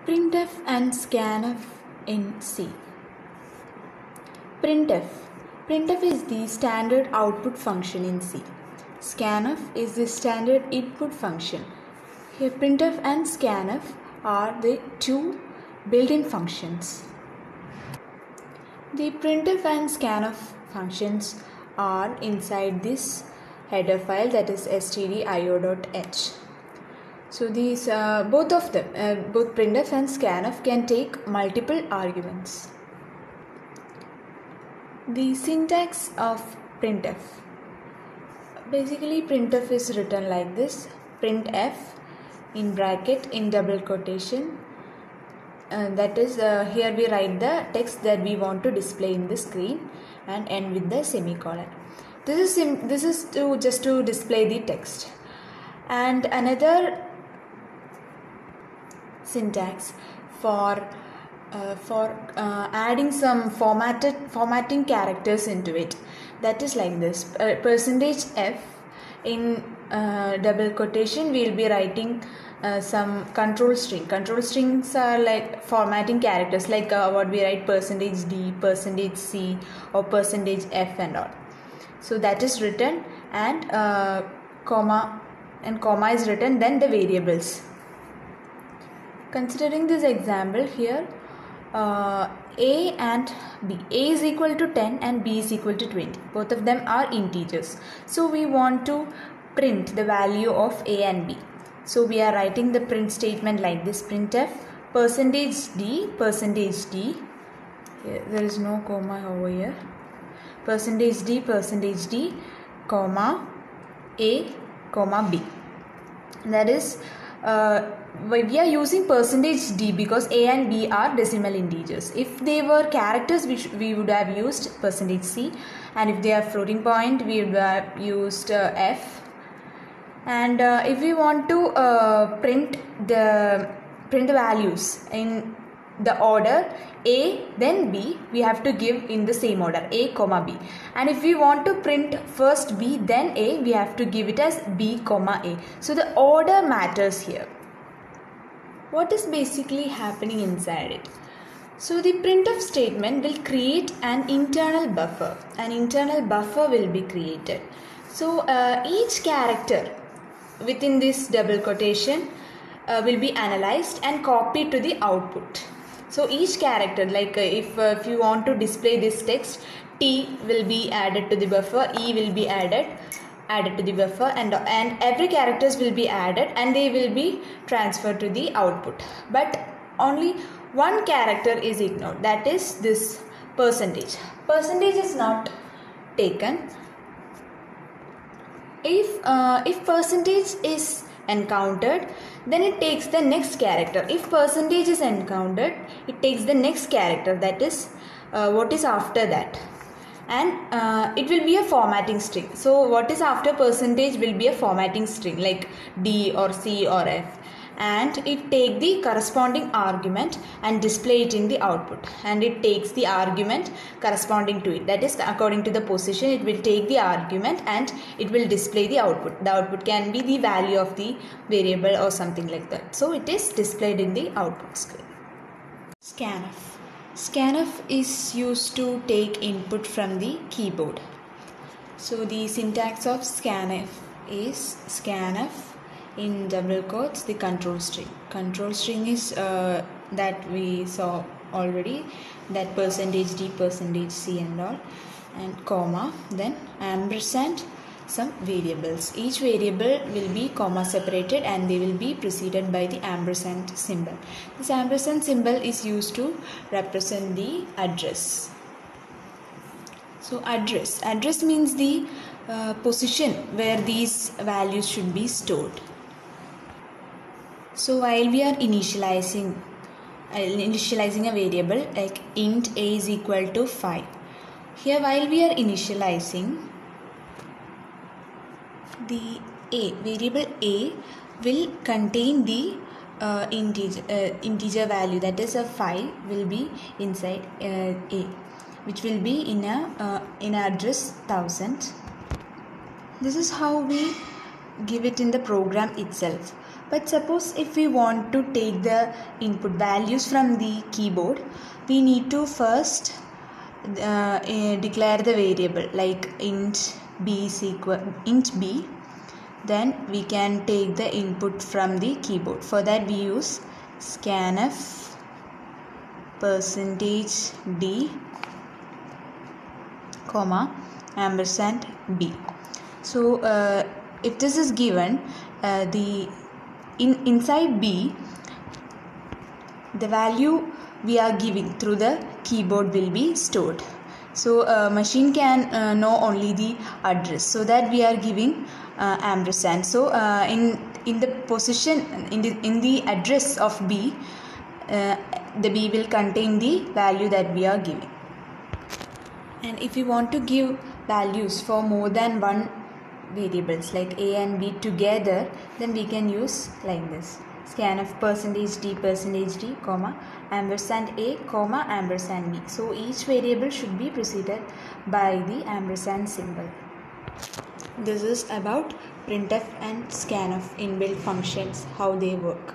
Printf and scanf in C. Printf. Printf is the standard output function in C. Scanf is the standard input function. Here printf and scanf are the two built-in functions. The printf and scanf functions are inside this header file, that is stdio.h. So these both of them, both printf and scanf, can take multiple arguments. The syntax of printf. Basically, printf is written like this: printf in bracket in double quotation. That is, here we write the text that we want to display in the screen and end with the semicolon. This is just to display the text. And another syntax for adding some formatting characters into it, that is like this: %f in double quotation we will be writing some control string. Control strings are like formatting characters, like what we write %d, %c or %f and all. So that is written, and comma is written, then the variables. Considering this example here, a and b, a is equal to 10 and b is equal to 20. Both of them are integers. So we want to print the value of a and b. So we are writing the print statement like this: printf %d, here, there is no comma over here, %d, comma a, comma b. That is, we are using %d because a and b are decimal integers. If they were characters, we would have used %c, and if they are floating point, we would have used f. And if we want to print the values in the order a then b, we have to give in the same order, a comma b. And if we want to print first b then a, we have to give it as b comma a. So the order matters here. What is basically happening inside it? So the printf statement will create an internal buffer. An internal buffer will be created. So each character within this double quotation will be analyzed and copied to the output. So each character, like if you want to display this text, T will be added to the buffer, E will be added to the buffer, and every characters will be added and they will be transferred to the output. But only one character is ignored, that is this percentage. Percentage is not taken. If percentage is encountered, then it takes the next character. If percentage is encountered, it takes the next character, that is what is after that, and it will be a formatting string. So what is after percentage will be a formatting string like D or C or F, and it take the corresponding argument and display it in the output, and it takes the argument corresponding to it, that is according to the position it will take the argument and it will display the output. The output can be the value of the variable or something like that. So it is displayed in the output screen. Scanf. Scanf is used to take input from the keyboard. So the syntax of scanf is scanf in double quotes the control string. Control string is that we saw already, that %d, %c and all, and comma, then ampersand, some variables. Each variable will be comma separated and they will be preceded by the ampersand symbol. This ampersand symbol is used to represent the address. So address means the position where these values should be stored. So while we are initializing a variable like int a is equal to 5, here while we are initializing, the variable a will contain the integer value, that is a 5 will be inside a, which will be in address 1000. This is how we give it in the program itself. But suppose if we want to take the input values from the keyboard, we need to first declare the variable like int b is equal int b. Then we can take the input from the keyboard. For that we use scanf %d comma ampersand b. So if this is given, inside b, the value we are giving through the keyboard will be stored. So machine can know only the address, so that we are giving ampersand. So in the position in the address of b, the b will contain the value that we are giving. And if we want to give values for more than one variables like a and b together, then we can use like this: scanf %d comma ampersand a comma ampersand b. So each variable should be preceded by the ampersand symbol. This is about printf and scanf inbuilt functions, how they work.